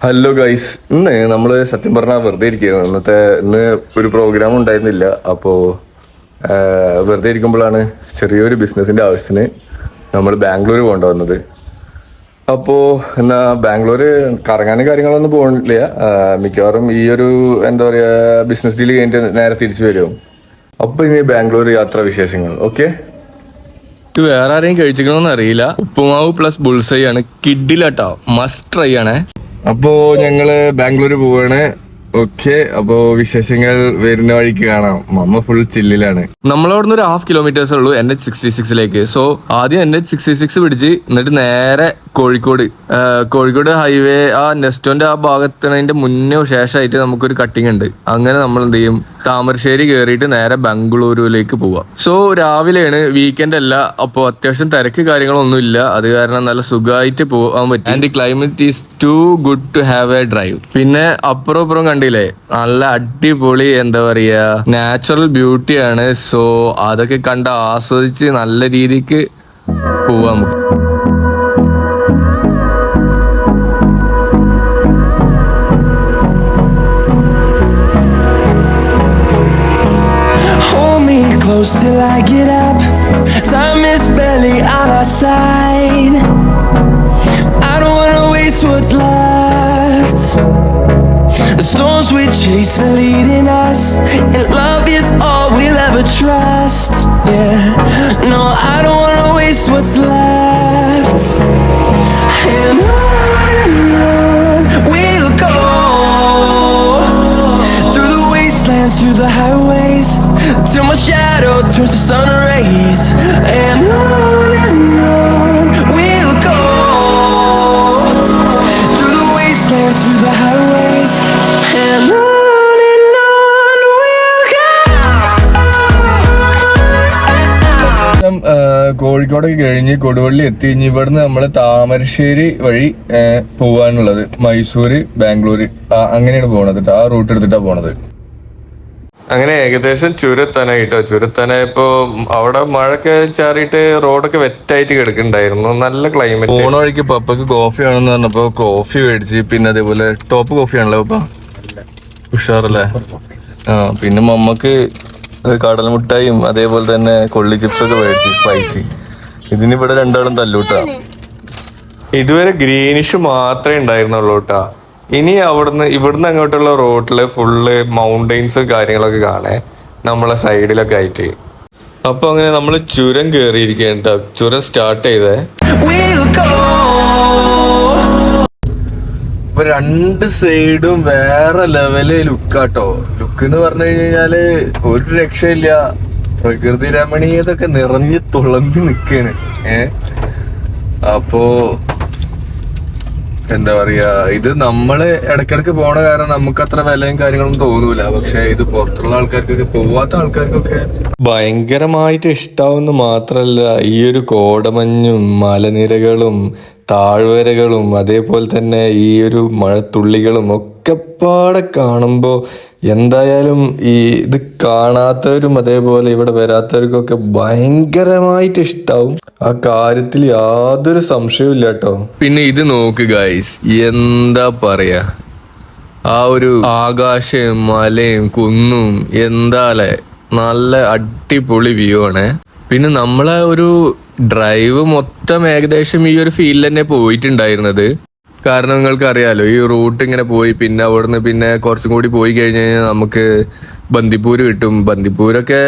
Hello guys, ഇന്ന് നമ്മൾ സത്യം പറഞ്ഞാൽ വെറുതെ ഇരിക്കുകയാണ്. ഇന്ന് ഒരു പ്രോഗ്രാം ഉണ്ടായിരുന്നില്ല. അപ്പോൾ വെറുതെ ഇരിക്കുമ്പോഴാണ് ചെറിയൊരു ബിസിനസിൻ്റെ ആവശ്യത്തിന് നമ്മൾ ബാംഗ്ലൂർ കൊണ്ടുവന്നത്. അപ്പോൾ എന്നാ ബാംഗ്ലൂർ കറങ്ങാനും കാര്യങ്ങളൊന്നും പോകുന്നില്ല. മിക്കവാറും ഈ ഒരു എന്താ പറയുക ബിസിനസ് ഡീൽ കഴിഞ്ഞിട്ട് നേരെ തിരിച്ചു വരും. അപ്പോൾ ഇനി ബാംഗ്ലൂർ യാത്രാ വിശേഷങ്ങൾ. ഓക്കെ, ഇത് വേറെ ആരെയും കഴിച്ചിക്കണമെന്ന് അറിയില്ല. ഉപ്പുമാവ് പ്ലസ് ബുൾസൈ ആണ്. കിഡിലാട്ടോ, മസ്റ്റ് ട്രൈ ആണേ. അപ്പോൾ ഞങ്ങള് ബാംഗ്ലൂർ പോവാണ്. ഓക്കെ, അപ്പോ വിശേഷങ്ങൾ വരുന്ന വഴിക്ക് കാണാം. മമ്മ ഫുൾ ചില്ലിലാണ്. നമ്മളവിടുന്ന് ഒരു 1/2 കിലോമീറ്റേഴ്സ് ഉള്ളൂ NH66 സോ ആദ്യം NH66 പിടിച്ച് എന്നിട്ട് നേരെ കോഴിക്കോട് ഹൈവേ ആ നെസ്റ്റോന്റെ ആ ഭാഗത്തുന്നതിന്റെ മുന്നേ ശേഷമായിട്ട് നമുക്കൊരു കട്ടിങ് ഉണ്ട്. അങ്ങനെ നമ്മൾ എന്ത് ചെയ്യും, താമരശ്ശേരി കയറിയിട്ട് നേരെ ബംഗളൂരുവിലേക്ക് പോവാം. സോ രാവിലെയാണ്, വീക്കെൻഡ് അല്ല. അപ്പോൾ അത്യാവശ്യം തിരക്ക് കാര്യങ്ങളൊന്നും ഇല്ല. അത് കാരണം നല്ല സുഖമായിട്ട് പോകാൻ പറ്റും. And climate is too good to have a drive. പിന്നെ അപ്പുറം കണ്ടില്ലേ, നല്ല അടിപൊളി എന്താ പറയാ നാച്ചുറൽ ബ്യൂട്ടിയാണ്. സോ അതൊക്കെ കണ്ട് ആസ്വദിച്ച് നല്ല രീതിക്ക് പോവാം നമുക്ക്. Close till I get up. Time is barely on our side. I don't wanna waste what's left. The storms we chase are leading us, and love is all we'll ever trust. Yeah, no, I don't wanna waste what's left. And on we'll go, through the wastelands, through the highways, till my shadow turns to sun rays. And on we'll go, through the wastelands, through the highways. And on we'll go. കോഴിക്കോടൊക്കെ കഴിഞ്ഞ് കൊടുവള്ളി എത്തി. ഇനി ഇവിടുന്ന് നമ്മള് താമരശ്ശേരി വഴി പോവാനുള്ളത്. മൈസൂര്, ബാംഗ്ലൂര് അങ്ങനെയാണ് പോണത്. ആ root എടുത്തിട്ടാ പോണത്. അങ്ങനെ ഏകദേശം ചുരത്താനായിട്ടോ. ചുരത്താനായപ്പോ അവിടെ മഴയൊക്കെ ചാറിയിട്ട് റോഡൊക്കെ വെറ്റായിട്ട് കിടക്കുന്നുണ്ടായിരുന്നു. നല്ല ക്ലൈമറ്റ്. പോണ വഴിക്ക് പപ്പക്ക് കോഫി ആണെന്ന് പറഞ്ഞപ്പോ കോഫി മേടിച്ച്. പിന്നെ അതേപോലെ ടോപ്പ് കോഫി ആണല്ലോ പപ്പ, ഉഷാറല്ലേ. പിന്നെ മമ്മക്ക് കടൽ മുട്ടായും അതേപോലെ തന്നെ കൊള്ളി ചിപ്സ് ഒക്കെ മേടിച്ച് സ്പൈസി. ഇതിനിവിടെ രണ്ടാളും തല്ലൂട്ടാ. ഇതുവരെ ഗ്രീനിഷ് മാത്രമേ ഉണ്ടായിരുന്നുള്ളൂ കേട്ടാ. ഇനി ഇവിടുന്ന് അങ്ങോട്ടുള്ള റോഡില് ഫുള്ള് മൗണ്ടെയിൻസ് കാര്യങ്ങളൊക്കെ കാണേ നമ്മളെ സൈഡിലൊക്കെ ആയിട്ട്. അപ്പൊ അങ്ങനെ നമ്മള് ചുരം കേറിയിരിക്കേണ്ട. ചുരം സ്റ്റാർട്ട് ചെയ്തേ. ഇപ്പൊ രണ്ട് സൈഡും വേറെ ലെവല് ലുക്കാട്ടോ. ലുക്ക് എന്ന് പറഞ്ഞു കഴിഞ്ഞാല് ഒരു രക്ഷയില്ല. പ്രകൃതി രമണീയതൊക്കെ നിറഞ്ഞു തുളമ്പി നിക്കാണ്. അപ്പോ എന്താ പറയാ, ഇത് നമ്മള് ഇടക്കിടക്ക് പോണ കാരണം നമുക്ക് അത്ര വിലയും കാര്യങ്ങളൊന്നും തോന്നൂല. പക്ഷെ ഇത് പുറത്തുള്ള ആൾക്കാർക്കൊക്കെ, പോവാത്ത ആൾക്കാർക്കൊക്കെ ഭയങ്കരമായിട്ട് ഇഷ്ടാവുന്ന മാത്രല്ല, ഈ ഒരു കോടമഞ്ഞും മലനിരകളും താഴ്വരകളും അതേപോലെ തന്നെ ഈ ഒരു മഴത്തുള്ളികളും ഒക്കെപ്പാടെ കാണുമ്പോ എന്തായാലും ഇത് കാണാത്തവരും അതേപോലെ ഇവിടെ വരാത്തവർക്കൊക്കെ ഭയങ്കരമായിട്ട് ഇഷ്ടാവും. ആ കാര്യത്തിൽ യാതൊരു സംശയവും ഇല്ല കേട്ടോ. പിന്നെ ഇത് നോക്ക് ഗൈസ്, എന്താ പറയാ, ആ ഒരു ആകാശവും മലയും കുന്നും എന്താലേ, നല്ല അടിപൊളി വ്യൂ ആണ്. പിന്നെ നമ്മളെ ഒരു ഡ്രൈവ് മൊത്തം ഏകദേശം ഈ ഒരു ഫീൽഡിൽ തന്നെ പോയിട്ടുണ്ടായിരുന്നത്. കാരണം നിങ്ങൾക്ക് അറിയാലോ, ഈ റൂട്ട് ഇങ്ങനെ പോയി പിന്നെ അവിടുന്ന് പിന്നെ കുറച്ചും കൂടി പോയി കഴിഞ്ഞ് കഴിഞ്ഞാൽ നമുക്ക് ബന്ദിപ്പൂര് കിട്ടും. ബന്ദിപ്പൂരൊക്കെ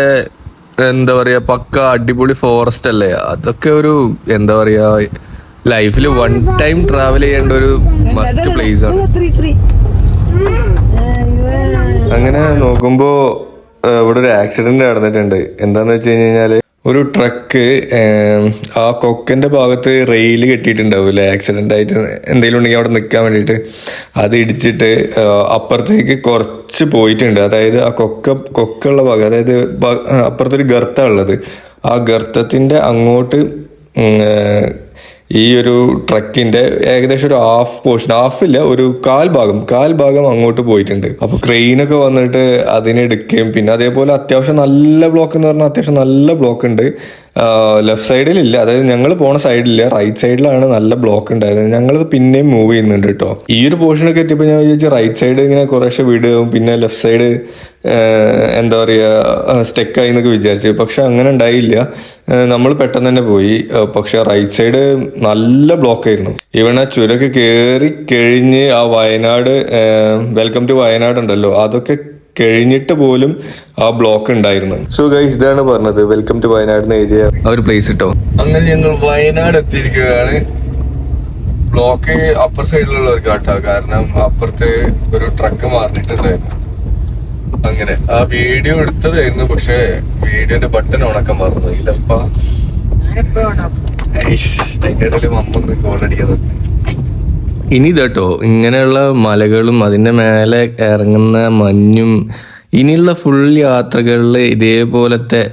എന്താ പറയാ പക്ക അടിപൊളി ഫോറസ്റ്റ് അല്ലേ. അതൊക്കെ ഒരു എന്താ പറയാ ലൈഫിൽ വൺ ടൈം ട്രാവൽ ചെയ്യേണ്ട ഒരു മസ്റ്റ് പ്ലേസ് ആണ്. അങ്ങനെ നോക്കുമ്പോ ഇവിടെ ഒരു ആക്സിഡന്റ് നടന്നിട്ടുണ്ട്. എന്താന്ന് വെച്ച് കഴിഞ്ഞാല് ഒരു ട്രക്ക് ആ കൊക്കന്റെ ഭാഗത്ത് റെയിൽ കെട്ടിയിട്ടുണ്ടാവില്ലേ, ആക്സിഡന്റ് ആയിട്ട് എന്തെങ്കിലും ഉണ്ടെങ്കിൽ അവിടെ നിൽക്കാൻ വേണ്ടിയിട്ട്. അത് ഇടിച്ചിട്ട് അപ്പുറത്തേക്ക് കുറച്ച് പോയിട്ടുണ്ട്. അതായത് ആ കൊക്കുള്ള ഭാഗം, അതായത് അപ്പുറത്തൊരു ഗർത്തം ഉള്ളത്, ആ ഗർത്തത്തിന്റെ അങ്ങോട്ട് ഈ ഒരു ട്രക്കിന്റെ ഏകദേശം ഒരു ഹാഫില്ല, ഒരു കാൽ ഭാഗം അങ്ങോട്ട് പോയിട്ടുണ്ട്. അപ്പൊ ക്രെയിനൊക്കെ വന്നിട്ട് അതിനെ എടുക്കുകയും പിന്നെ അതേപോലെ അത്യാവശ്യം നല്ല ബ്ലോക്ക് എന്ന് പറഞ്ഞാൽ അത്യാവശ്യം നല്ല ബ്ലോക്ക് ഉണ്ട്. ലെഫ്റ്റ് സൈഡിലില്ല, അതായത് ഞങ്ങൾ പോണ സൈഡിലില്ല, റൈറ്റ് സൈഡിലാണ് നല്ല ബ്ലോക്ക് ഉണ്ടായത്. ഞങ്ങളത് പിന്നെയും മൂവ് ചെയ്യുന്നുണ്ട് കേട്ടോ. ഈ ഒരു പോർഷനൊക്കെ എത്തിയപ്പോൾ ഞാൻ വിചാരിച്ചു റൈറ്റ് സൈഡ് ഇങ്ങനെ കുറേശ്ശെ വിടുകയും പിന്നെ ലെഫ്റ്റ് സൈഡ് എന്താ പറയുക സ്റ്റെക്കായി എന്നൊക്കെ വിചാരിച്ചു. പക്ഷെ അങ്ങനെ ഉണ്ടായില്ല, നമ്മൾ പെട്ടെന്ന് തന്നെ പോയി. പക്ഷെ റൈറ്റ് സൈഡ് നല്ല ബ്ലോക്ക് ആയിരുന്നു. ഇവിടെ ചുരമൊക്കെ കയറി കഴിഞ്ഞ് ആ വയനാട് വെൽക്കം ടു വയനാട് ഉണ്ടല്ലോ, അതൊക്കെ കഴിഞ്ഞിട്ട് പോലും ആ ബ്ലോക്ക് ഉണ്ടായിരുന്നു. സോ ഗൈസ്, ഇതാണ് പറഞ്ഞത് വെൽക്കം ടു വയനാട് എഴുതിയ ആ ഒരു പ്ലേസ് ഇട്ടോ. അങ്ങനെ ഞങ്ങൾ വയനാട് എത്തിയിരിക്കുകയാണ്. ബ്ലോക്ക് അപ്പർ സൈഡിലുള്ളവർക്ക് കേട്ടോ, കാരണം അപ്പുറത്ത് ഒരു ട്രക്ക് മാറിയിട്ടുണ്ടായിരുന്നു. അങ്ങനെ ആ വീഡിയോ എടുത്തതായിരുന്നു, പക്ഷെ വീഡിയോന്റെ ബട്ടൺ ഉണക്കാൻ മറന്നു ഇല്ലപ്പ. അതിന്റെ ഇടയിൽ മമ്മ കോളടിക്കാൻ. ഇനി ഇതട്ടോ ഇങ്ങനെയുള്ള മലകളും അതിന്റെ മേലെ ഇറങ്ങുന്ന മഞ്ഞും ഇനിയുള്ള ഫുൾ യാത്രകളിൽ ഇതേപോലത്തെ,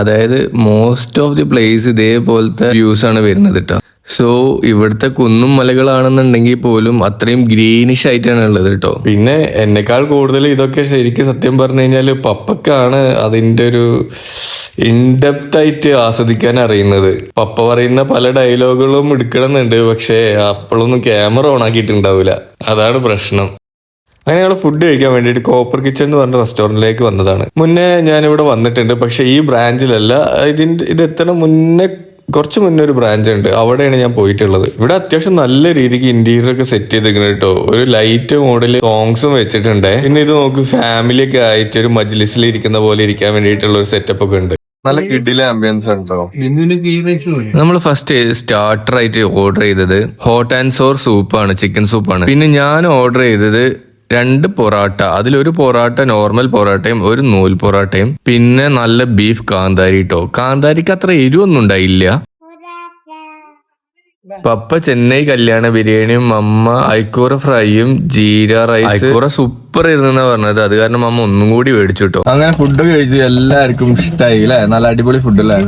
അതായത് മോസ്റ്റ് ഓഫ് ദി പ്ലേസ് ഇതേപോലത്തെ വ്യൂസ് ആണ് വരുന്നത് കേട്ടോ. സോ ഇവിടുത്തെ കുന്നും മലകളാണെന്നുണ്ടെങ്കിൽ പോലും അത്രയും ഗ്രീനിഷ് ആയിട്ടാണ് ഉള്ളത് കേട്ടോ. പിന്നെ എന്നെക്കാൾ കൂടുതൽ ഇതൊക്കെ ശരിക്കും സത്യം പറഞ്ഞു കഴിഞ്ഞാൽ പപ്പക്കാണ് അതിന്റെ ഒരു ഇൻഡെപ്ത് ആയിട്ട് ആസ്വദിക്കാൻ അറിയുന്നത്. പപ്പ പറയുന്ന പല ഡയലോഗുകളും എടുക്കണമെന്നുണ്ട്, പക്ഷേ അപ്പോഴൊന്നും ക്യാമറ ഓൺ ആക്കിയിട്ടുണ്ടാവില്ല, അതാണ് പ്രശ്നം. അങ്ങനെ ഞങ്ങൾ ഫുഡ് കഴിക്കാൻ വേണ്ടിയിട്ട് കോപ്പർ കിച്ചൺ എന്ന് പറഞ്ഞ റെസ്റ്റോറൻറ്റിലേക്ക് വന്നതാണ്. മുന്നേ ഞാനിവിടെ വന്നിട്ടുണ്ട്, പക്ഷെ ഈ ബ്രാഞ്ചിലല്ല. ഇത് എത്തണ മുന്നേ കുറച്ച് മുന്നേ ഒരു ബ്രാഞ്ച് ഉണ്ട്, അവിടെയാണ് ഞാൻ പോയിട്ടുള്ളത്. ഇവിടെ അത്യാവശ്യം നല്ല രീതിക്ക് ഇന്റീരിയർ ഒക്കെ സെറ്റ് ചെയ്തിരിക്കുന്നത് കേട്ടോ. ഒരു ലൈറ്റ് മോഡല് സോങ്സും വെച്ചിട്ടുണ്ട്. പിന്നെ ഇത് നോക്ക്, ഫാമിലി ഒക്കെ ആയിട്ട് ഒരു മജ്ലിസിൽ ഇരിക്കുന്ന പോലെ ഇരിക്കാൻ വേണ്ടിയിട്ടുള്ള ഒരു സെറ്റപ്പ് ഒക്കെ ഉണ്ട്. നല്ല കിഡിലെ ആംബിയൻസ് ഉണ്ടോ. നമ്മൾ ഫസ്റ്റ് സ്റ്റാർട്ടർ ആയിട്ട് ഓർഡർ ചെയ്തത് ഹോട്ട് ആൻഡ് സോർ സൂപ്പാണ്, ചിക്കൻ സൂപ്പാണ്. പിന്നെ ഞാൻ ഓർഡർ ചെയ്തത് 2 പൊറാട്ട, അതിലൊരു പൊറാട്ട നോർമൽ പൊറാട്ടയും ഒരു നൂൽ പൊറാട്ടയും പിന്നെ നല്ല ബീഫ് കാന്താരി കേട്ടോ. കാന്താരിക്ക് അത്ര എരിവൊന്നും ഉണ്ടായില്ല. പപ്പ ചെന്നൈ കല്യാണ ബിരിയാണിയും അമ്മ ഐക്കൂറ ഫ്രൈയും ജീര റൈസ്. ഐക്കൂറ സൂപ്പർ ആയിരുന്നെന്നാ പറഞ്ഞത്, അത് കാരണം അമ്മ ഒന്നും കൂടി മേടിച്ചു കേട്ടോ. അങ്ങനെ ഫുഡ് കഴിച്ച് എല്ലാവർക്കും ഇഷ്ടമായി അല്ലേ, നല്ല അടിപൊളി ഫുഡ് അല്ലേ,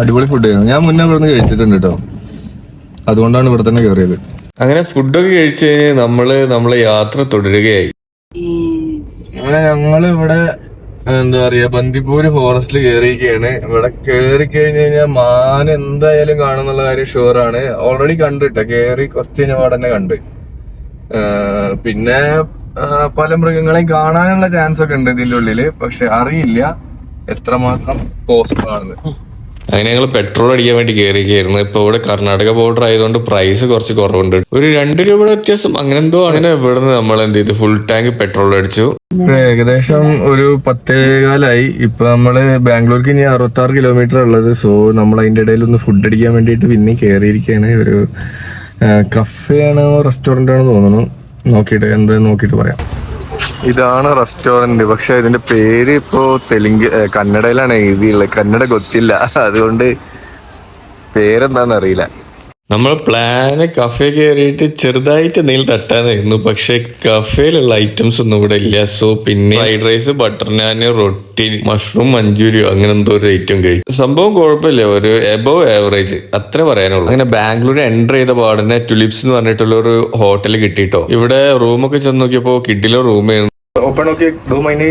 അടിപൊളി ഫുഡ് ആയിരുന്നു. ഞാൻ മുന്നേ ഇവിടെ നിന്ന് കഴിച്ചിട്ടുണ്ട് കേട്ടോ, അതുകൊണ്ടാണ് ഇവിടെ തന്നെ കയറിയത്. അങ്ങനെ ഫുഡൊക്കെ കഴിച്ച് കഴിഞ്ഞ് നമ്മളെ യാത്ര തുടരുകയായി. അങ്ങനെ ഞങ്ങളിവിടെ എന്താ പറയാ ബന്ദിപ്പൂര് ഫോറസ്റ്റിൽ കയറിയിരിക്കുകയാണ്. ഇവിടെ കയറി കഴിഞ്ഞ് കഴിഞ്ഞാൽ മാൻ എന്തായാലും കാണുന്നുള്ള കാര്യം ഷുവറാണ്. ഓൾറെഡി കണ്ടിട്ട് കയറി കുറച്ച് കഴിഞ്ഞ പാടന്നെ കണ്ട്. പിന്നെ പല മൃഗങ്ങളെയും കാണാനുള്ള ചാൻസ് ഒക്കെ ഉണ്ട് ഇതിന്റെ ഉള്ളില്, പക്ഷെ അറിയില്ല എത്രമാത്രം പോസിബിൾ ആണെന്ന്. അങ്ങനെ ഞങ്ങൾ പെട്രോൾ അടിക്കാൻ വേണ്ടി കയറിയിരിക്കുകയായിരുന്നു. ഇപ്പൊ ഇവിടെ കർണാടക ബോർഡർ ആയതുകൊണ്ട് പ്രൈസ് കുറച്ച് കുറവുണ്ട്, ഒരു 2 രൂപയുടെ വ്യത്യാസം അങ്ങനെ എന്തോ. അങ്ങനെ ഇവിടുന്ന് നമ്മൾ എന്ത് ചെയ്തു, ഫുൾ ടാങ്ക് പെട്രോൾ അടിച്ചു. ഏകദേശം ഒരു 10:15 ഇപ്പൊ നമ്മള് ബാംഗ്ലൂർക്ക് ഇനി 66 കിലോമീറ്റർ ഉള്ളത്. സോ നമ്മൾ അതിന്റെ ഇടയിൽ ഒന്ന് ഫുഡ് അടിക്കാൻ വേണ്ടിയിട്ട് പിന്നെ കയറിയിരിക്കുകയാണ്. ഒരു കഫേ ആണോ റെസ്റ്റോറന്റ് ആണോ തോന്നുന്നു, നോക്കിയിട്ട് എന്താ നോക്കിയിട്ട് പറയാം. ഇതാണ് റെസ്റ്റോറന്റ്, പക്ഷെ ഇതിന്റെ പേര് ഇപ്പോ കന്നഡയിലാണ് എഴുതിയുള്ളത്. കന്നഡ ಗೊತ್ತಿಲ್ಲ, അതുകൊണ്ട് പേരെന്താന്ന് അറിയില്ല. നമ്മൾ പ്ലാന് കഫേ കയറിയിട്ട് ചെറുതായിട്ട് എന്തെങ്കിലും തട്ടാനായിരുന്നു, പക്ഷെ കഫേയിലുള്ള ഐറ്റംസ് ഒന്നും ഇവിടെ ഇല്ല. സോ പിന്നെ ഫ്രൈഡ് റൈസ്, ബട്ടർ നാൻ, റൊട്ടി, മഷ്റൂം മഞ്ചൂരിയോ അങ്ങനെ എന്തോ ഒരു ഐറ്റം കഴിച്ചു. സംഭവം കുഴപ്പമില്ല, ഒരു എബവ് ആവറേജ് അത്ര പറയാനുള്ളൂ. അങ്ങനെ ബാംഗ്ലൂർ എൻ്റർ ചെയ്ത പാടന്നെ ടുലിപ്സ് എന്ന് പറഞ്ഞിട്ടുള്ള ഒരു ഹോട്ടൽ കിട്ടിട്ടോ. ഇവിടെ റൂമൊക്കെ ചെന്ന് നോക്കിയപ്പോ കിഡിലെ റൂമായിരുന്നു. ഓപ്പൺ ഓക്കെ, റൂം അതിനെ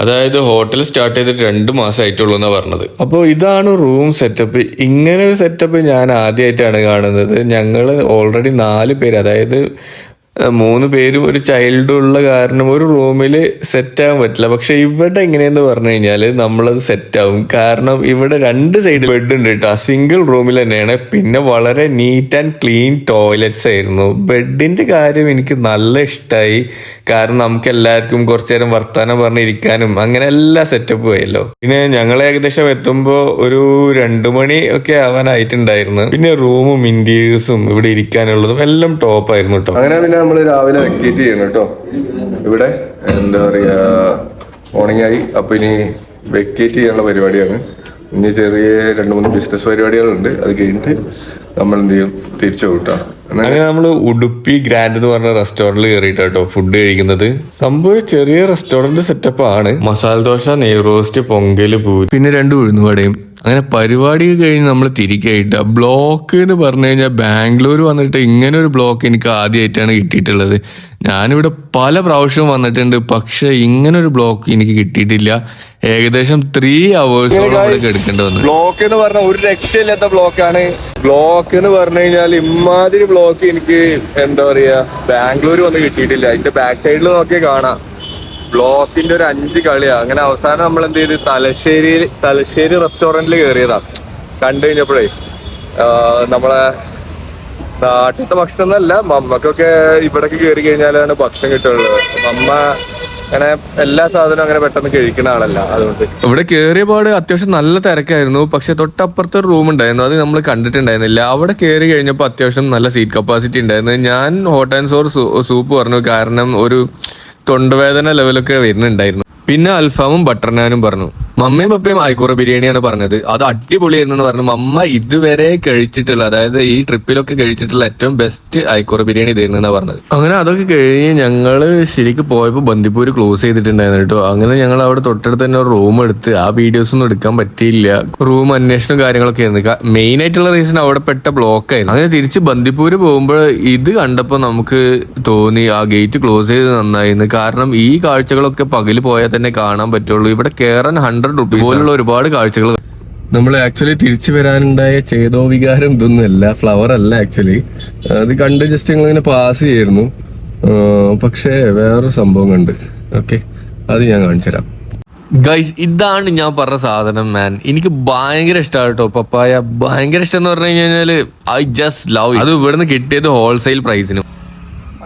അതായത് ഹോട്ടൽ സ്റ്റാർട്ട് ചെയ്തിട്ട് 2 മാസം ആയിട്ടുള്ളൂ എന്നാ പറഞ്ഞത്. അപ്പോൾ ഇതാണ് റൂം സെറ്റപ്പ്. ഇങ്ങനെ ഒരു സെറ്റപ്പ് ഞാൻ ആദ്യമായിട്ടാണ് കാണുന്നത്. ഞങ്ങൾ ഓൾറെഡി 4 പേര്, അതായത് 3 പേരും ഒരു ചൈൽഡും ഉള്ള കാരണം ഒരു റൂമിൽ സെറ്റ് ആവാൻ പറ്റില്ല. പക്ഷെ ഇവിടെ എങ്ങനെയെന്ന് പറഞ്ഞു കഴിഞ്ഞാൽ നമ്മളത് സെറ്റ് ആവും. കാരണം ഇവിടെ 2 സൈഡ് ബെഡ് ഉണ്ട് കേട്ടോ, സിംഗിൾ റൂമിൽ തന്നെയാണ്. പിന്നെ വളരെ നീറ്റ് ആൻഡ് ക്ലീൻ ടോയ്ലറ്റ്സ് ആയിരുന്നു. ബെഡിന്റെ കാര്യം എനിക്ക് നല്ല ഇഷ്ടമായി, കാരണം നമുക്ക് എല്ലാവർക്കും കുറച്ചു നേരം വർത്താനം പറഞ്ഞിരിക്കാനും അങ്ങനെ എല്ലാ സെറ്റപ്പും ആയല്ലോ. പിന്നെ ഞങ്ങൾ ഏകദേശം എത്തുമ്പോൾ ഒരു 2 മണി ഒക്കെ ആവാനായിട്ടുണ്ടായിരുന്നു. പിന്നെ റൂമും ഇന്റീരിയേഴ്സും ഇവിടെ ഇരിക്കാനുള്ളതും എല്ലാം ടോപ്പ് ആയിരുന്നു കേട്ടോ. അങ്ങനെ പിന്നെ നമ്മൾ രാവിലെ വെക്കേറ്റ് ചെയ്യണം കേട്ടോ. ഇവിടെ എന്താ പറയാ മോർണിംഗ് ആയി, അപ്പൊ ഇനി വെക്കേറ്റ് ചെയ്യാനുള്ള പരിപാടിയാണ്. ഇനി ചെറിയ 2-3 ബിസിനസ് പരിപാടികളുണ്ട്, അത് കഴിഞ്ഞിട്ട് നമ്മൾ എന്ത് ചെയ്യും, തിരിച്ചു കൂട്ടാ. അങ്ങനെ നമ്മൾ ഉടുപ്പി ഗ്രാൻഡ് എന്ന് പറഞ്ഞ റെസ്റ്റോറന്റിൽ കയറിയിട്ടോ ഫുഡ് കഴിക്കുന്നത്. സംഭവം ചെറിയ റെസ്റ്റോറന്റ് സെറ്റപ്പ് ആണ്. മസാല ദോശ, നെയ് റോസ്റ്റ്, പൊങ്കല്, പൂരി, പിന്നെ 2 ഉഴുന്നുവടയും അങ്ങനെ പരിപാടി കഴിഞ്ഞ് നമ്മൾ തിരികെയായിട്ട് ബ്ലോക്ക് എന്ന് പറഞ്ഞു കഴിഞ്ഞാൽ ബാംഗ്ലൂർ വന്നിട്ട് ഇങ്ങനെ ഒരു ബ്ലോക്ക് എനിക്ക് ആദ്യമായിട്ടാണ് കിട്ടിയിട്ടുള്ളത്. ഞാനിവിടെ പല പ്രാവശ്യവും വന്നിട്ടുണ്ട്, പക്ഷെ ഇങ്ങനെ ഒരു ബ്ലോക്ക് എനിക്ക് കിട്ടിയിട്ടില്ല. ഏകദേശം 3 hours ഇവിടെ എടുക്കേണ്ടി വന്നു. ബ്ലോക്ക് എന്ന് പറഞ്ഞ ഒരു രക്ഷയില്ലാത്ത ബ്ലോക്കാണ്. ബ്ലോക്ക് എന്ന് പറഞ്ഞു കഴിഞ്ഞാൽ ഇമാതിരി ബ്ലോക്ക് എനിക്ക് എന്താ പറയാ ബാംഗ്ലൂർ വന്ന് കിട്ടിയിട്ടില്ല. അതിന്റെ ബാക്ക് സൈഡിൽ നോക്കിയാൽ കാണാം ബ്ലോക്കിന്റെ ഒരു 5 കളിയാ. അങ്ങനെ അവസാനം നമ്മൾ എന്ത് ചെയ്ത് തലശ്ശേരി റെസ്റ്റോറന്റിൽ കയറിയതാ. കണ്ടു കഴിഞ്ഞപ്പോഴേ നമ്മളെ നാട്ടിലത്തെ ഭക്ഷണം എന്നല്ല, മമ്മക്കൊക്കെ ഇവിടേക്ക് കയറി കഴിഞ്ഞാലാണ് ഭക്ഷണം കിട്ടുള്ളത്. മമ്മ അങ്ങനെ എല്ലാ സാധനവും അങ്ങനെ പെട്ടെന്ന് കഴിക്കുന്ന ആളല്ല. അതുകൊണ്ട് ഇവിടെ കയറിയ പാട് അത്യാവശ്യം നല്ല തിരക്കായിരുന്നു. പക്ഷെ തൊട്ടപ്പുറത്തെ ഒരു റൂം ഉണ്ടായിരുന്നു, അത് നമ്മൾ കണ്ടിട്ടുണ്ടായിരുന്നില്ല. അവിടെ കയറി കഴിഞ്ഞപ്പോൾ അത്യാവശ്യം നല്ല സീറ്റ് കപ്പാസിറ്റി ഉണ്ടായിരുന്നു. ഞാൻ ഹോട്ട് ആൻഡ് സോർ സൂപ്പ് പറഞ്ഞു, കാരണം ഒരു തൊണ്ടവേദന ലെവലൊക്കെ വരുന്നുണ്ടായിരുന്നു. പിന്നെ അൽഫാമും ബട്ടർ നാനും പറഞ്ഞു. മമ്മയും പപ്പയും ആയിക്കോറ ബിരിയാണിയാണ് പറഞ്ഞത്. അത് അടിപൊളിയായിരുന്നു പറഞ്ഞു. മമ്മ ഇതുവരെ കഴിച്ചിട്ടുള്ള, അതായത് ഈ ട്രിപ്പിലൊക്കെ കഴിച്ചിട്ടുള്ള ഏറ്റവും ബെസ്റ്റ് ആയിക്കോറ ബിരിയാണി ഇതായിരുന്നു പറഞ്ഞത്. അങ്ങനെ അതൊക്കെ കഴിഞ്ഞ് ഞങ്ങള് ശരിക്കും പോയപ്പോൾ ബന്ദിപ്പൂര് ക്ലോസ് ചെയ്തിട്ടുണ്ടായിരുന്നു കേട്ടോ. അങ്ങനെ ഞങ്ങൾ അവിടെ തൊട്ടടുത്ത് തന്നെ ഒരു റൂം എടുത്ത്, ആ വീഡിയോസ് ഒന്നും എടുക്കാൻ പറ്റിയില്ല. റൂം അന്വേഷണം കാര്യങ്ങളൊക്കെ ആയിരുന്നു. മെയിൻ ആയിട്ടുള്ള റീസൺ അവിടെ പെട്ട ബ്ലോക്ക് ആയിരുന്നു. അങ്ങനെ തിരിച്ച് ബന്ദിപ്പൂര് പോകുമ്പോൾ ഇത് കണ്ടപ്പോൾ നമുക്ക് തോന്നി ആ ഗേറ്റ് ക്ലോസ് ചെയ്ത് നന്നായിരുന്നു. കാരണം ഈ കാഴ്ചകളൊക്കെ പകല് പോയാൽ തന്നെ കാണാൻ പറ്റുള്ളൂ. ഇവിടെ കയറാൻ 100 rupees പോലുള്ള ഒരുപാട് കാഴ്ചകൾ. നമ്മൾ ആക്ച്വലി തിരിച്ചു വരാനുണ്ടായ ചേതോ വികാരം ഇതൊന്നുമല്ല, ഫ്ലവർ അല്ല ആക്ച്വലി. അത് കണ്ട് ജസ്റ്റ് ഞങ്ങളിങ്ങനെ പാസ് ചെയ്യായിരുന്നു. പക്ഷേ വേറൊരു സംഭവം കണ്ട്. ഓക്കെ, അത് ഞാൻ കാണിച്ചു തരാം. ഗൈസ്, ഇതാണ് ഞാൻ പറഞ്ഞ സാധനം മാൻ. എനിക്ക് ഭയങ്കര ഇഷ്ടമാണ് കേട്ടോ പപ്പായ. ഭയങ്കര ഇഷ്ടം എന്ന് പറഞ്ഞു കഴിഞ്ഞാല് ഐ ജസ്റ്റ് ലവ്. അത് ഇവിടുന്ന് കിട്ടിയത് ഹോൾസെയിൽ പ്രൈസിന്.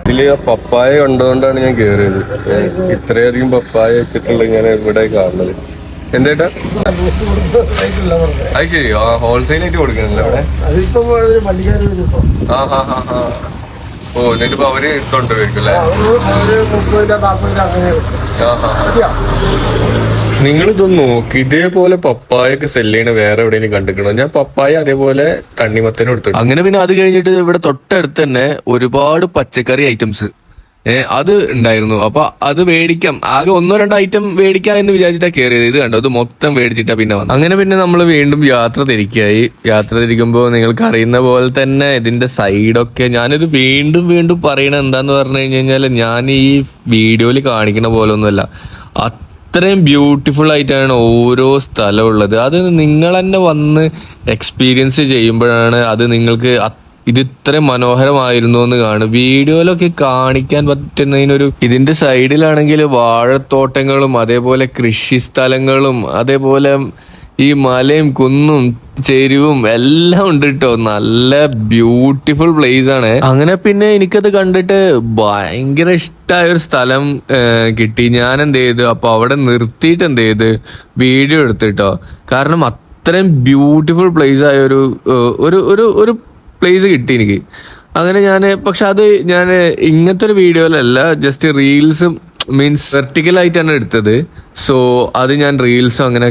ഇതില് പപ്പായ കണ്ടുകൊണ്ടാണ് ഞാൻ കേറിയത്. ഇത്രയധികം പപ്പായ വെച്ചിട്ടുള്ള ഇങ്ങനെ ഇവിടെ കാണുന്നത്. എന്തേട്ടാ അത് ശരി, ഹോൾസെയിൽ ആയിട്ട് കൊടുക്കണല്ലോ അവിടെ. ഓ, എന്നിട്ടിപ്പോ അവര് കൊണ്ടുവരുമല്ലേ? നിങ്ങളിതൊന്ന് നോക്ക്, ഇതേപോലെ പപ്പായൊക്കെ സെല് ചെയ്യണ വേറെ എവിടെയെങ്കിലും കണ്ടിക്കണോ? ഞാൻ പപ്പായ അതേപോലെ തണ്ണിമത്തനും എടുത്തു. അങ്ങനെ പിന്നെ അത് കഴിഞ്ഞിട്ട് ഇവിടെ തൊട്ടടുത്ത് തന്നെ ഒരുപാട് പച്ചക്കറി ഐറ്റംസ് അത് ഉണ്ടായിരുന്നു. അപ്പൊ അത് മേടിക്കാം, ആകെ 1-2 ഐറ്റം മേടിക്കാം എന്ന് വിചാരിച്ചിട്ടാ കയറിയത്. ഇത് കണ്ടോ, അത് മൊത്തം മേടിച്ചിട്ടാ പിന്നെ വന്നത്. അങ്ങനെ പിന്നെ നമ്മൾ വീണ്ടും യാത്ര തിരിക്കായി. യാത്ര തിരിക്കുമ്പോൾ നിങ്ങൾക്ക് അറിയുന്ന പോലെ തന്നെ ഇതിന്റെ സൈഡൊക്കെ, ഞാനിത് വീണ്ടും വീണ്ടും പറയണ എന്താന്ന് പറഞ്ഞു കഴിഞ്ഞാൽ, ഞാൻ ഈ വീഡിയോയിൽ കാണിക്കുന്ന പോലെ ഒന്നുമല്ല, അത്രയും ബ്യൂട്ടിഫുൾ ആയിട്ടാണ് ഓരോ സ്ഥലം ഉള്ളത്. അത് നിങ്ങൾ തന്നെ വന്ന് എക്സ്പീരിയൻസ് ചെയ്യുമ്പോഴാണ് അത് നിങ്ങൾക്ക് ഇത് ഇത്രയും മനോഹരമായിരുന്നു എന്ന് കാണും. വീഡിയോയിലൊക്കെ കാണിക്കാൻ പറ്റുന്നതിനൊരു, ഇതിന്റെ സൈഡിലാണെങ്കിൽ വാഴത്തോട്ടങ്ങളും അതേപോലെ കൃഷി സ്ഥലങ്ങളും അതേപോലെ ഈ മലയും കുന്നും ചെരുവും എല്ലാം ഉണ്ട് കേട്ടോ. നല്ല ബ്യൂട്ടിഫുൾ പ്ലേസ് ആണ്. അങ്ങനെ പിന്നെ എനിക്കത് കണ്ടിട്ട് ഭയങ്കര ഇഷ്ടമായ ഒരു സ്ഥലം കിട്ടി. ഞാൻ എന്ത് ചെയ്തു, അപ്പൊ അവിടെ നിർത്തിയിട്ട് എന്ത് ചെയ്ത് വീഡിയോ എടുത്തിട്ടോ. കാരണം അത്രയും ബ്യൂട്ടിഫുൾ പ്ലേസ് ആയ ഒരു പ്ലേസ് കിട്ടി എനിക്ക്. അങ്ങനെ പക്ഷെ അത് ഞാൻ ഇങ്ങനത്തെ ഒരു വീഡിയോയിലല്ല, ജസ്റ്റ് റീൽസും മീൻസ് വെർട്ടിക്കലായിട്ടാണ് എടുത്തത്. സോ അത് ഞാൻ റീൽസും അങ്ങനെ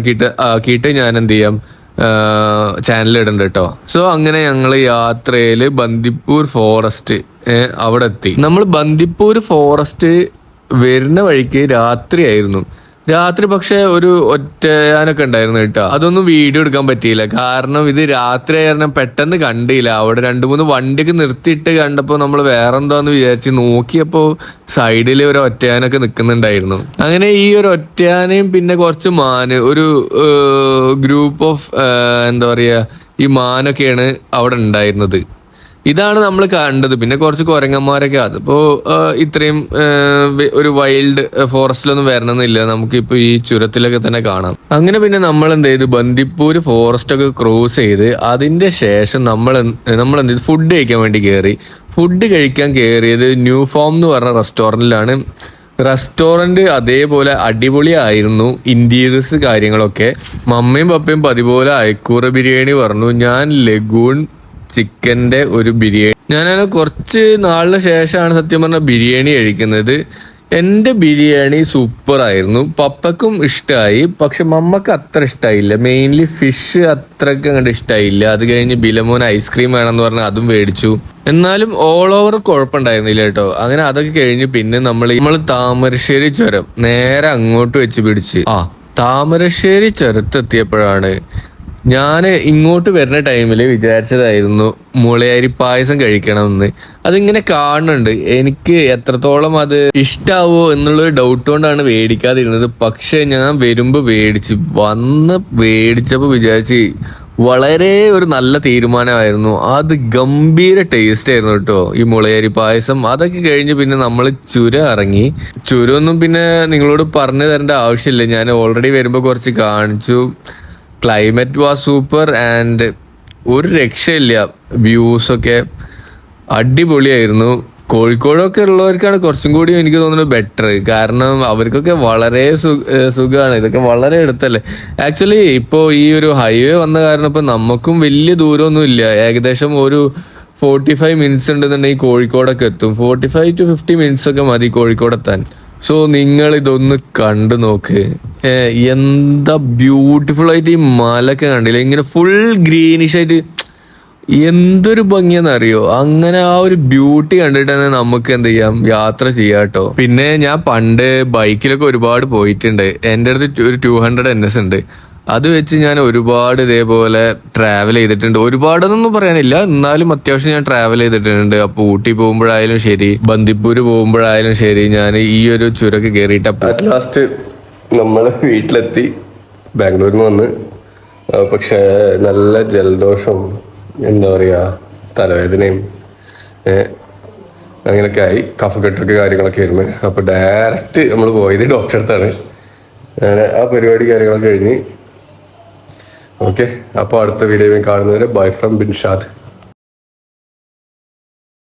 ആക്കിയിട്ട് ഞാൻ എന്ത് ചെയ്യാം, ചാനൽ ഇടുന്നുണ്ട് കേട്ടോ. സോ അങ്ങനെ ഞങ്ങൾ യാത്രയില് ബന്ദിപ്പൂർ ഫോറസ്റ്റ് അവിടെ എത്തി. നമ്മൾ ബന്ദിപ്പൂർ ഫോറസ്റ്റ് വരുന്ന വഴിക്ക് രാത്രിയായിരുന്നു. രാത്രി പക്ഷെ ഒരു ഒറ്റയാനൊക്കെ ഉണ്ടായിരുന്നു കേട്ടോ. അതൊന്നും വീഡിയോ എടുക്കാൻ പറ്റിയില്ല, കാരണം ഇത് രാത്രി ആയിരുന്നു. പെട്ടെന്ന് കണ്ടില്ല. അവിടെ 2-3 വണ്ടിയൊക്കെ നിർത്തിയിട്ട് കണ്ടപ്പോൾ നമ്മൾ വേറെ എന്താന്ന് വിചാരിച്ച് നോക്കിയപ്പോൾ സൈഡിൽ ഒരു ഒറ്റയാനൊക്കെ നിൽക്കുന്നുണ്ടായിരുന്നു. അങ്ങനെ ഈ ഒരു ഒറ്റയാനയും പിന്നെ കുറച്ച് മാന്, ഒരു ഗ്രൂപ്പ് ഓഫ് എന്താ പറയാ, ഈ മാനൊക്കെയാണ് അവിടെ ഉണ്ടായിരുന്നത്. ഇതാണ് നമ്മൾ കണ്ടത്. പിന്നെ കുറച്ച് കുരങ്ങന്മാരൊക്കെ. അതിപ്പോ ഇത്രയും ഒരു വൈൽഡ് ഫോറസ്റ്റിലൊന്നും വരണമെന്നില്ല, നമുക്കിപ്പോ ഈ ചുരത്തിലൊക്കെ തന്നെ കാണാം. അങ്ങനെ പിന്നെ നമ്മൾ എന്ത് ചെയ്തു, ബന്ദിപ്പൂര് ഫോറസ്റ്റ് ഒക്കെ ക്രോസ് ചെയ്ത് അതിന്റെ ശേഷം നമ്മൾ എന്ത് ചെയ്തു, ഫുഡ് കഴിക്കാൻ വേണ്ടി കയറി. ഫുഡ് കഴിക്കാൻ കയറിയത് ന്യൂ ഫോം എന്ന് പറഞ്ഞ റെസ്റ്റോറൻറ്റിലാണ്. റെസ്റ്റോറന്റ് അതേപോലെ അടിപൊളിയായിരുന്നു, ഇന്റീരിയേഴ്സ് കാര്യങ്ങളൊക്കെ. മമ്മയും പപ്പയും പതിപോലെ അയക്കൂറ ബിരിയാണി പറഞ്ഞു. ഞാൻ ലഗൂൺ ചിക്കന്റെ ഒരു ബിരിയാണി. ഞാൻ കുറച്ച് നാളിന് ശേഷമാണ് സത്യം പറഞ്ഞ ബിരിയാണി കഴിക്കുന്നത്. എൻ്റെ ബിരിയാണി സൂപ്പർ ആയിരുന്നു. പപ്പക്കും ഇഷ്ടമായി, പക്ഷെ മമ്മക്ക് അത്ര ഇഷ്ടമായില്ല. മെയിൻലി ഫിഷ് അത്രക്ക് അങ്ങോട്ട് ഇഷ്ടമായില്ല. അത് കഴിഞ്ഞ് ബിലമോൻ ഐസ്ക്രീം വേണമെന്ന് പറഞ്ഞാൽ അതും മേടിച്ചു. എന്നാലും ഓൾ ഓവർ കുഴപ്പമുണ്ടായിരുന്നില്ല കേട്ടോ. അങ്ങനെ അതൊക്കെ കഴിഞ്ഞ് പിന്നെ നമ്മൾ താമരശ്ശേരി ചുരം നേരെ അങ്ങോട്ട് വെച്ച് പിടിച്ച് താമരശ്ശേരി ചുരത്തെത്തിയപ്പോഴാണ് ഞാൻ ഇങ്ങോട്ട് വരുന്ന ടൈമിൽ വിചാരിച്ചതായിരുന്നു മുളയരി പായസം കഴിക്കണമെന്ന്. അതിങ്ങനെ കാണുന്നുണ്ട്, എനിക്ക് എത്രത്തോളം അത് ഇഷ്ടാവോ എന്നുള്ളൊരു ഡൗട്ട് കൊണ്ടാണ് മേടിക്കാതിരുന്നത്. പക്ഷെ ഞാൻ വരുമ്പോൾ മേടിച്ചപ്പോൾ വിചാരിച്ച് വളരെ ഒരു നല്ല തീരുമാനമായിരുന്നു. അത് ഗംഭീര ടേസ്റ്റ് ആയിരുന്നു കേട്ടോ ഈ മുളയരി പായസം. അതൊക്കെ കഴിഞ്ഞ് പിന്നെ നമ്മൾ ചുരം ഇറങ്ങി. ചുരമൊന്നും പിന്നെ നിങ്ങളോട് പറഞ്ഞു തരേണ്ട ആവശ്യമില്ല, ഞാൻ ഓൾറെഡി വരുമ്പോൾ കുറച്ച് കാണിച്ചു. ക്ലൈമറ്റ് വാസ് സൂപ്പർ ആൻഡ് ഒരു രക്ഷയില്ല, വ്യൂസൊക്കെ അടിപൊളിയായിരുന്നു. കോഴിക്കോടൊക്കെ ഉള്ളവർക്കാണ് കുറച്ചും കൂടി എനിക്ക് തോന്നുന്നത് ബെറ്റർ, കാരണം അവർക്കൊക്കെ വളരെ സുഖമാണ്. ഇതൊക്കെ വളരെ അടുത്തല്ലേ. ആക്ച്വലി ഇപ്പോൾ ഈ ഒരു ഹൈവേ വന്ന കാരണം ഇപ്പം നമുക്കും വലിയ ദൂരമൊന്നും ഇല്ല. ഏകദേശം ഒരു 45 മിനിറ്റ്സ് ഉണ്ടെന്നുണ്ടെങ്കിൽ കോഴിക്കോടൊക്കെ എത്തും. 45 to 50 മിനിറ്റ്സ് ഒക്കെ മതി കോഴിക്കോടെത്താൻ. സോ നിങ്ങൾ ഇതൊന്ന് കണ്ടു നോക്ക്. എന്താ ബ്യൂട്ടിഫുൾ ആയിട്ട് ഈ മലൊക്കെ കണ്ടില്ലേ, ഇങ്ങനെ ഫുൾ ഗ്രീനിഷ് ആയിട്ട് എന്തൊരു ഭംഗിയെന്നറിയോ. അങ്ങനെ ആ ഒരു ബ്യൂട്ടി കണ്ടിട്ട് തന്നെ നമുക്ക് എന്ത് ചെയ്യാം, യാത്ര ചെയ്യാം കേട്ടോ. പിന്നെ ഞാൻ പണ്ട് ബൈക്കിലൊക്കെ ഒരുപാട് പോയിട്ടുണ്ട്. എൻ്റെ അടുത്ത് ഒരു 200 NS ഉണ്ട്. അത് വെച്ച് ഞാൻ ഒരുപാട് ഇതേപോലെ ട്രാവൽ ചെയ്തിട്ടുണ്ട്. ഒരുപാടൊന്നും പറയാനില്ല, എന്നാലും അത്യാവശ്യം ഞാൻ ട്രാവൽ ചെയ്തിട്ടുണ്ട്. അപ്പൊ ഊട്ടി പോകുമ്പോഴായാലും ശരി, ബന്ദിപ്പൂര് പോകുമ്പോഴായാലും ശരി, ഞാൻ ഈ ഒരു ചുരമൊക്കെ കയറിയിട്ട് അറ്റ് ലാസ്റ്റ് നമ്മൾ വീട്ടിലെത്തി. ബാംഗ്ലൂരിൽ നിന്ന് വന്ന് പക്ഷെ നല്ല ജലദോഷവും എന്താ പറയുക തലവേദനയും അങ്ങനെയൊക്കെ ആയി, കഫക്കെട്ടൊക്കെ കാര്യങ്ങളൊക്കെ ആയിരുന്നു. അപ്പോൾ ഡയറക്റ്റ് നമ്മൾ പോയത് ഡോക്ടറെ അടുത്താണ്. അങ്ങനെ ആ പരിപാടി കാര്യങ്ങളൊക്കെ കഴിഞ്ഞ് ഓക്കെ. അപ്പോൾ അടുത്ത വീഡിയോയിൽ കാണുന്നവരെ ബൈ ഫ്രം ബിൻഷാദ്.